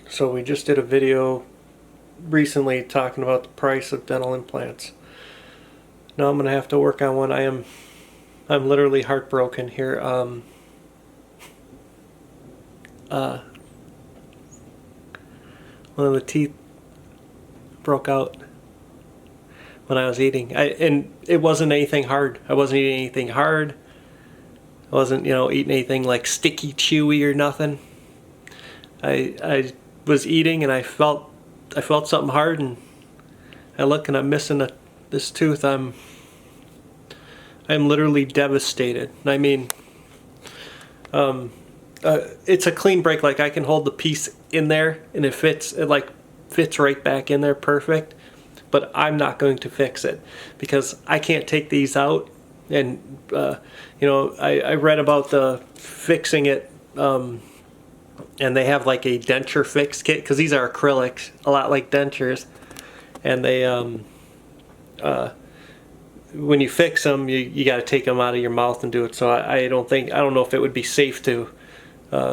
So we just did a video recently talking about the price of dental implants. Now I'm gonna have to work on one. I'm literally heartbroken here. One of the teeth broke out when I was eating. And it wasn't anything hard. I wasn't eating anything hard. I wasn't, eating anything like sticky, chewy or nothing. I was eating and I felt something hard, and I look and I'm missing this tooth. I'm literally devastated. I mean, it's a clean break. Like, I can hold the piece in there and it fits. It like fits right back in there perfect. But I'm not going to fix it because I can't take these out. And I read about the fixing it. And they have like a denture fix kit, because these are acrylics, a lot like dentures. And they, when you fix them, you got to take them out of your mouth and do it. So I don't know if it would be safe to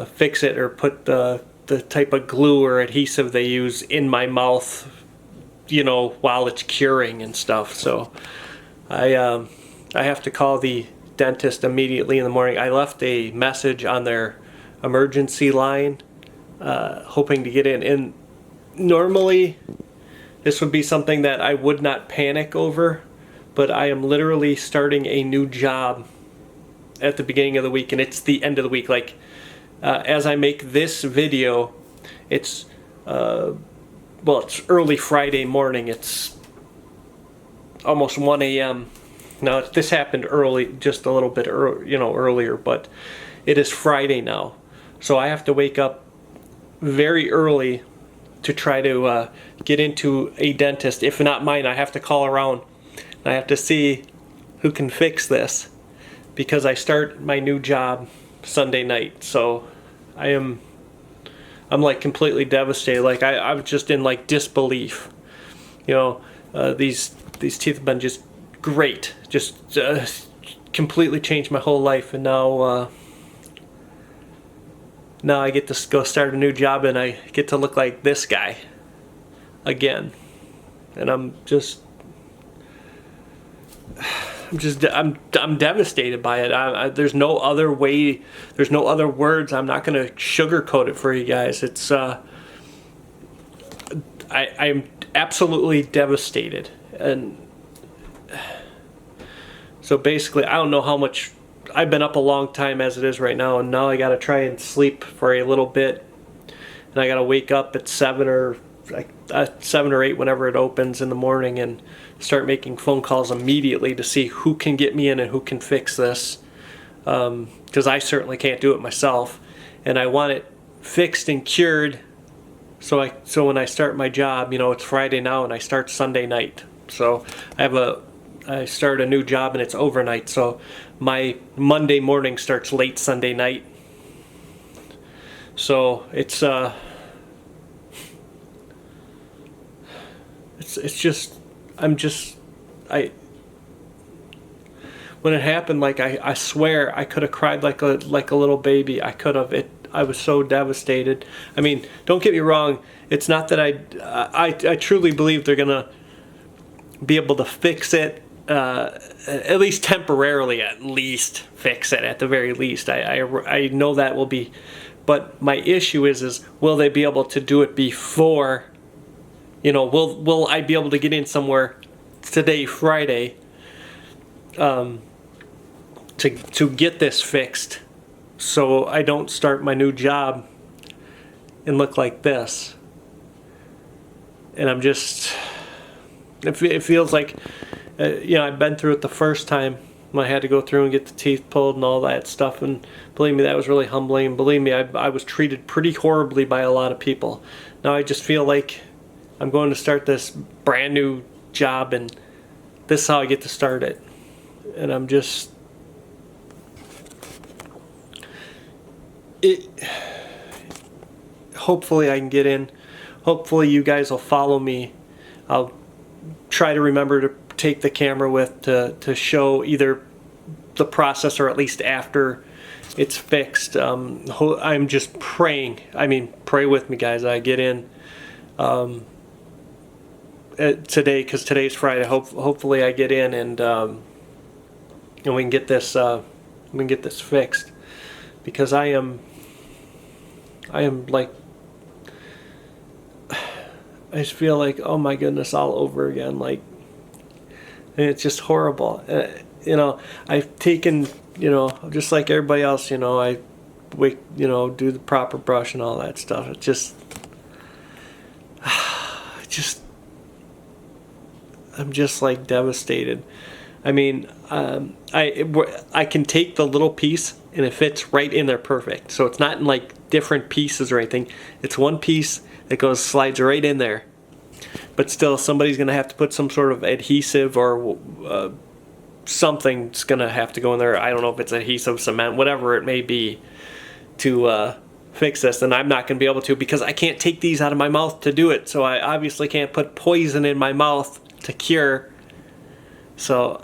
fix it or put the type of glue or adhesive they use in my mouth, while it's curing and stuff. So I have to call the dentist immediately in the morning. I left a message on their emergency line, hoping to get in. And normally this would be something that I would not panic over, but I am literally starting a new job at the beginning of the week, and it's the end of the week. Like, as I make this video, it's it's early Friday morning. It's almost 1 a.m. Now, this happened early, just a little bit earlier, but it is Friday now. So I have to wake up very early to try to get into a dentist. If not mine, I have to call around. I have to see who can fix this, because I start my new job Sunday night. So I'm like completely devastated. Like, I was just in like disbelief. These teeth have been just great. Just completely changed my whole life, and now I get to go start a new job, and I get to look like this guy again. And I'm devastated by it. There's no other way. There's no other words. I'm not going to sugarcoat it for you guys. It's I'm absolutely devastated. And so basically, I don't know how much. I've been up a long time as it is right now, and now I got to try and sleep for a little bit, and I got to wake up at 7 or 8 whenever it opens in the morning, and start making phone calls immediately to see who can get me in and who can fix this, because I certainly can't do it myself, and I want it fixed and cured. So when I start my job, it's Friday now, and I start Sunday night. So I start a new job, and it's overnight. So my Monday morning starts late Sunday night. So it's just, when it happened, like, I swear I could have cried like a little baby. I could have. I was so devastated. I mean, don't get me wrong. It's not that I truly believe they're gonna be able to fix it, at least temporarily. At least fix it at the very least. I know that will be, but my issue is will they be able to do it before? Will I be able to get in somewhere today, Friday, to get this fixed, so I don't start my new job and look like this? And I'm just, it feels like, I've been through it the first time when I had to go through and get the teeth pulled and all that stuff, and believe me, that was really humbling. And believe me, I was treated pretty horribly by a lot of people. Now I just feel like I'm going to start this brand new job, and this is how I get to start it. And I'm just, hopefully I can get in. Hopefully you guys will follow me. I'll try to remember to take the camera with to show either the process, or at least after it's fixed. I'm just praying. I mean, pray with me, guys. I get in today, because today's Friday. Hopefully I get in and we can get this fixed, because I am like, I just feel like, oh my goodness, all over again. Like, and it's just horrible. You know, I've taken, you know, just like everybody else, you know, I wake, you know, do the proper brush and all that stuff. It just, I'm just like devastated. I mean, I can take the little piece and it fits right in there perfect. So it's not in like different pieces or anything. It's one piece that slides right in there. But still, somebody's going to have to put some sort of adhesive or something's going to have to go in there. I don't know if it's adhesive, cement, whatever it may be, to fix this. And I'm not going to be able to, because I can't take these out of my mouth to do it. So I obviously can't put poison in my mouth to cure. So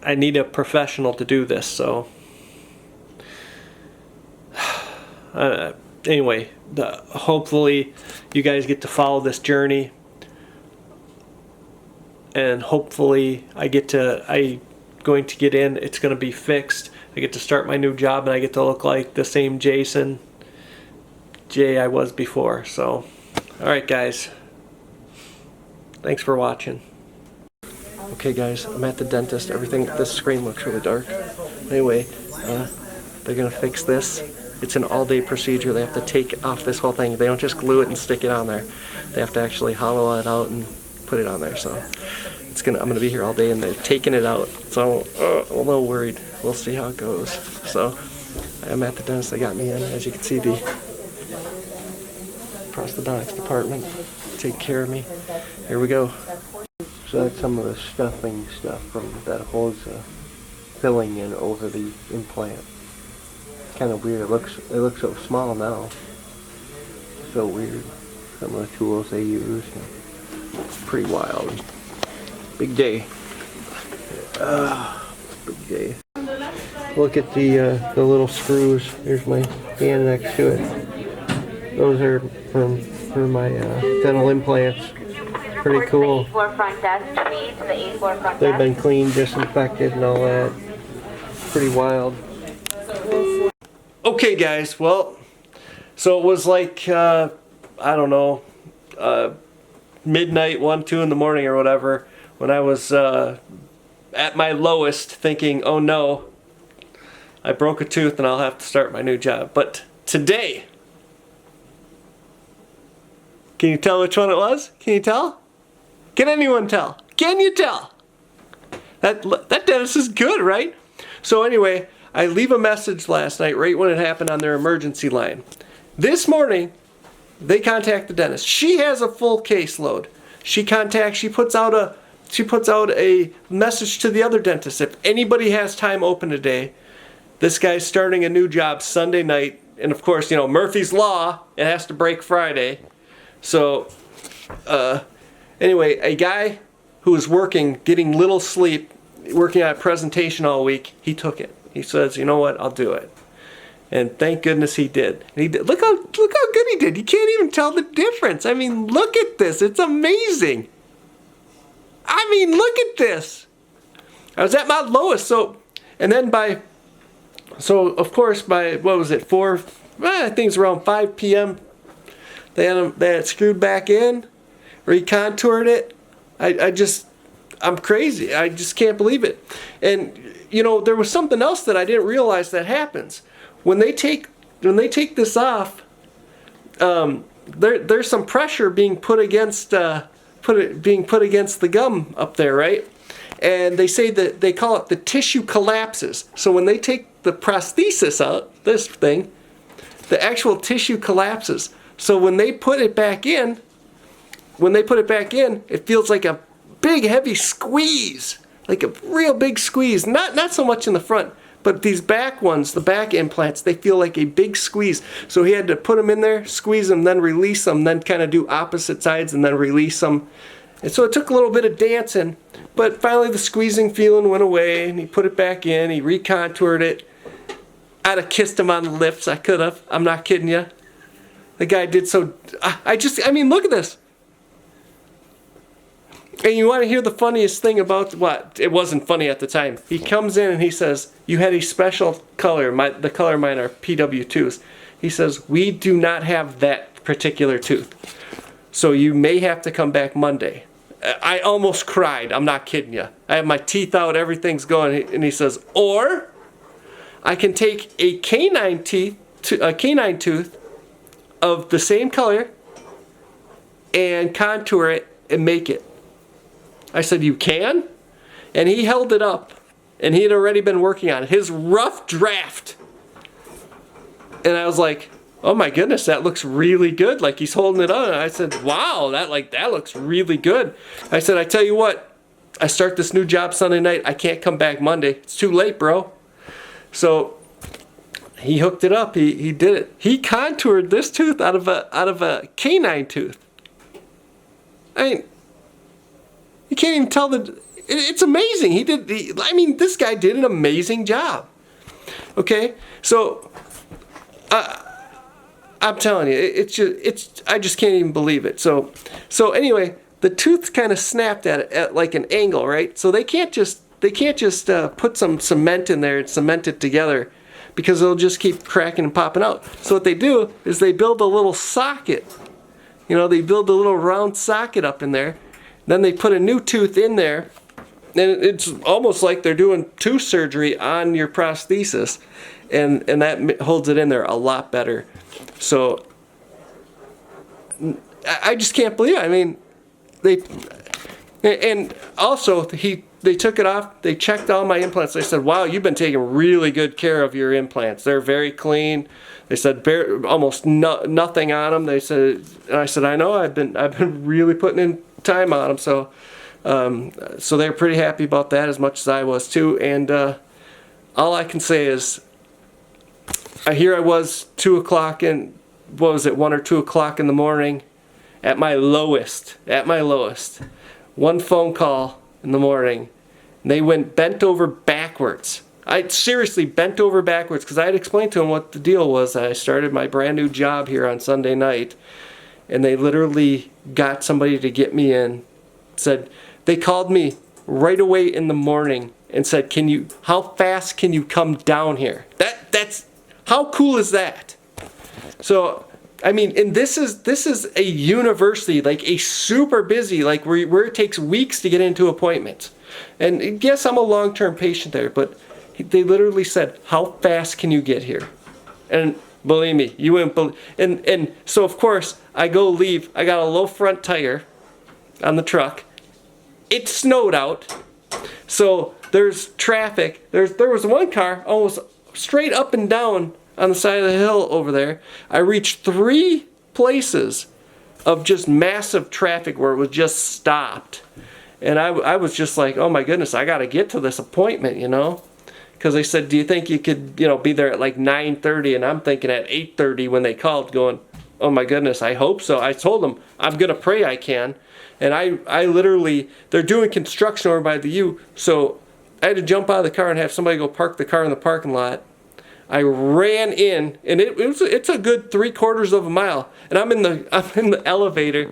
I need a professional to do this. So anyway, hopefully you guys get to follow this journey, and hopefully I'm going to get in. It's going to be fixed. I get to start my new job, and I get to look like the same Jay I was before. So, all right, guys. Thanks for watching. Okay, guys, I'm at the dentist. This screen looks really dark. Anyway, they're gonna fix this. It's an all-day procedure. They have to take off this whole thing. They don't just glue it and stick it on there. They have to actually hollow it out and put it on there. So I'm gonna be here all day, and they're taking it out. So I'm a little worried. We'll see how it goes. So I'm at the dentist. They got me in. As you can see, the prosthodontics department take care of me. Here we go. So that's some of the stuffing stuff that holds the filling in over the implant. Kind of weird. It looks so small now. So weird. Some of the tools they use. It's pretty wild. Big day. Big day. Look at the little screws. There's my hand next to it. Those are for my dental implants. Pretty cool. They've been cleaned, disinfected, and all that. Pretty wild. Okay, guys. Well, so it was like I don't know, midnight, 1, 2 in the morning or whatever, when I was at my lowest, thinking, oh no, I broke a tooth and I'll have to start my new job. But today, can you tell which one it was? Can you tell? Can anyone tell? Can you tell? That dentist is good, right? So anyway, I leave a message last night right when it happened on their emergency line. This morning, they contact the dentist. She has a full caseload. She puts out a message to the other dentists. If anybody has time open today, this guy's starting a new job Sunday night. And of course, you know, Murphy's Law, it has to break Friday. So, anyway, a guy who was getting little sleep, working on a presentation all week, he took it. He says, you know what, I'll do it. And thank goodness he did. And he did. Look how good he did. You can't even tell the difference. I mean, look at this. It's amazing. I mean, look at this. I was at my lowest. So of course, by, what was it, 4, I think it's around 5 p.m., they had it screwed back in, recontoured it. I'm crazy. I just can't believe it. And, you know, there was something else that I didn't realize that happens. When they take this off, there's some pressure being put against the gum up there, right? And they say that they call it the tissue collapses. So when they take the prosthesis out, this thing, the actual tissue collapses. So when they put it back in, it feels like a big heavy squeeze, like a real big squeeze. Not so much in the front, but these back ones, the back implants, they feel like a big squeeze. So he had to put them in there, squeeze them, then release them, then kind of do opposite sides and then release them. And so it took a little bit of dancing, but finally the squeezing feeling went away and he put it back in, he recontoured it. I'd have kissed him on the lips. I could have. I'm not kidding you. The guy did so. I mean, look at this. And you want to hear the funniest thing about what? It wasn't funny at the time. He comes in and he says, you had a special color. The color of mine are PW2s. He says, we do not have that particular tooth. So you may have to come back Monday. I almost cried. I'm not kidding you. I have my teeth out. Everything's going. And he says, or I can take a canine tooth of the same color and contour it and make it. I said, you can? And he held it up, and he had already been working on it. His rough draft. And I was like, oh my goodness, that looks really good. Like he's holding it on. And I said, wow, that looks really good. I said, I tell you what, I start this new job Sunday night. I can't come back Monday. It's too late, bro. So he hooked it up. He did it. He contoured this tooth out of a canine tooth. I mean, you can't even tell it's amazing. This guy did an amazing job. Okay, so I'm telling you, I just can't even believe it. So anyway, the tooth kind of snapped at like an angle, right? So they can't just put some cement in there and cement it together, because it'll just keep cracking and popping out. So what they do is they build a little socket. They build a little round socket up in there. Then they put a new tooth in there, and it's almost like they're doing tooth surgery on your prosthesis, and that holds it in there a lot better. So I just can't believe it. I mean, and also they took it off. They checked all my implants. They said, "Wow, you've been taking really good care of your implants. They're very clean." They said almost nothing on them. They said, and I said, "I know. I've been really putting in time on them." So they're pretty happy about that, as much as I was too. And all I can say is, here I was 2 o'clock in, what was it, 1 or 2 o'clock in the morning, at my lowest. One phone call in the morning, and they went bent over backwards. I seriously bent over backwards, because I had explained to them what the deal was. I started my brand new job here on Sunday night, and they literally got somebody to get me in. They called me right away in the morning and said, how fast can you come down here? That's how cool is that? So I mean, and this is a university, like a super busy, like where it takes weeks to get into appointments. And yes, I'm a long-term patient there, but they literally said, how fast can you get here? And believe me, you wouldn't believe. And so of course I go leave. I got a low front tire on the truck. It snowed out, so there's traffic. There was one car almost straight up and down on the side of the hill over there. I reached 3 places of just massive traffic where it was just stopped. And I was just like, oh my goodness, I got to get to this appointment, you know? Because they said, do you think you could, be there at like 9:30? And I'm thinking at 8:30 when they called, going, oh my goodness, I hope so. I told them, I'm going to pray I can. And I literally, they're doing construction over by the U, so I had to jump out of the car and have somebody go park the car in the parking lot. I ran in, and it's a good 3/4 of a mile, and I'm in the elevator,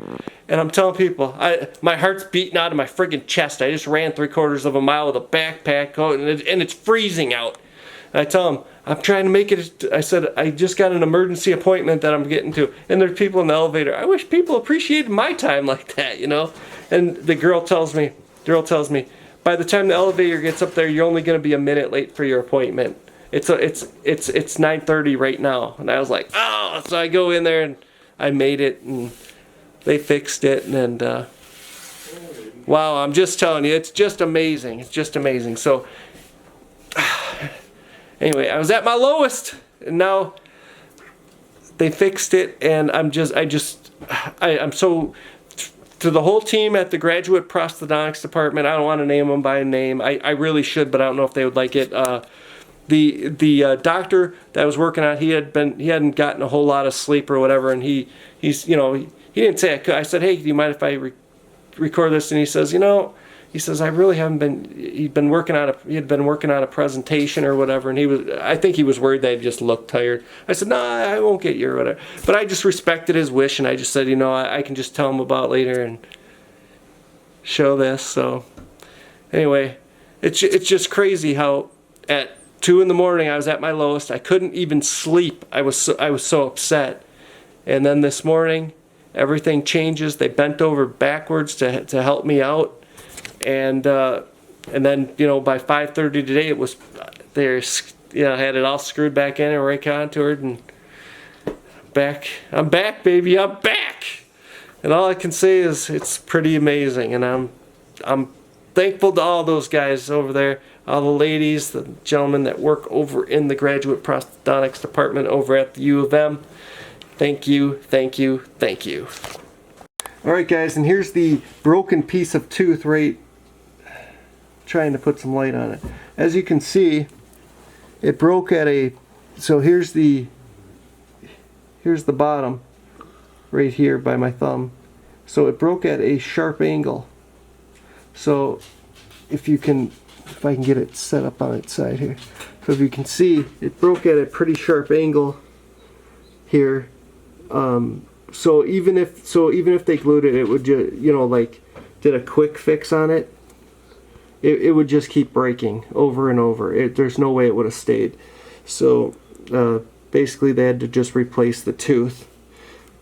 and I'm telling people, my heart's beating out of my friggin' chest. I just ran 3/4 of a mile with a backpack on, and it's freezing out. And I tell them, I'm trying to make it. I said, I just got an emergency appointment that I'm getting to, and there's people in the elevator. I wish people appreciated my time like that, And the girl tells me, by the time the elevator gets up there, you're only going to be a minute late for your appointment. It's 9:30 right now. And I was like, oh, so I go in there and I made it, and they fixed it, and wow, I'm just telling you, it's just amazing. It's just amazing. So anyway, I was at my lowest, and now they fixed it, and I'm so, to the whole team at the graduate prosthodontics department, I don't want to name them by name. I really should, but I don't know if they would like it. The doctor that was working on, he hadn't gotten a whole lot of sleep or whatever, and he didn't say I could. I said, hey, do you mind if I record this? And he says, he says, I really haven't been, he had been working on a presentation or whatever, and I think he was worried that I just looked tired. I said, no, I won't get you or whatever. But I just respected his wish, and I just said, I can just tell him about it later and show this. So anyway, it's just crazy how at 2 in the morning I was at my lowest. I couldn't even sleep. I was so upset. And then this morning, everything changes. They bent over backwards to help me out, and then by 5:30 today it was I had it all screwed back in and right contoured and back. I'm back, baby. I'm back. And all I can say is it's pretty amazing, and I'm thankful to all those guys over there, all the ladies, the gentlemen that work over in the graduate prosthodontics department over at the U of M. Thank you, thank you, thank you. Alright guys, and here's the broken piece of tooth right, trying to put some light on it. As you can see, it broke at so here's the bottom right here by my thumb. So it broke at a sharp angle. So if I can get it set up on its side here. So if you can see, it broke at a pretty sharp angle here. So even if they glued it, it would just, like did a quick fix on it, it would just keep breaking over and over. There's no way it would have stayed. So basically they had to just replace the tooth.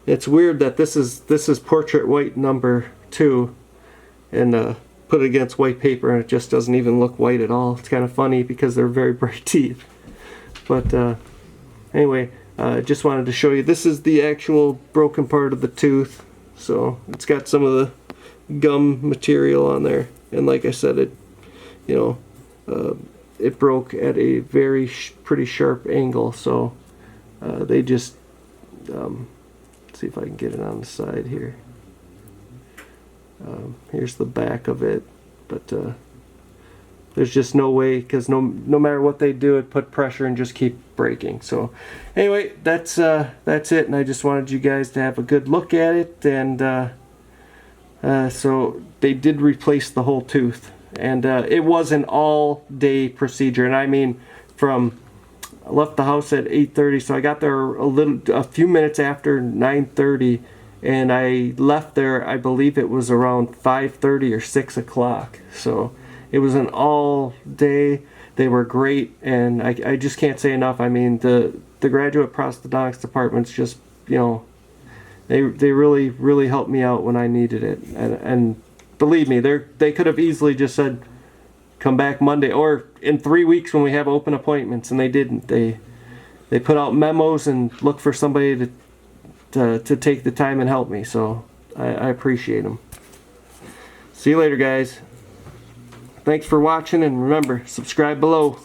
It's weird that this is portrait white number 2, and put it against white paper and it just doesn't even look white at all. It's kind of funny because they're very bright teeth. But anyway, just wanted to show you, this is the actual broken part of the tooth. So it's got some of the gum material on there, and like I said, it broke at a pretty sharp angle. So they just let's see if I can get it on the side here. Here's the back of it, but there's just no way, because no matter what they do, it put pressure and just keep breaking. So anyway, that's it, and I just wanted you guys to have a good look at it. And so they did replace the whole tooth, and it was an all-day procedure. And I mean, I left the house at 8:30, so I got there a few minutes after 9:30. And I left there, I believe it was around 5:30 or 6 o'clock. So it was an all day. They were great, and I just can't say enough. I mean, the graduate prosthodontics department's just, they really helped me out when I needed it. And believe me, they could have easily just said, come back Monday or in 3 weeks when we have open appointments, and they didn't. They put out memos and looked for somebody to take the time and help me. So I appreciate them. See you later, guys. Thanks for watching, and remember, subscribe below.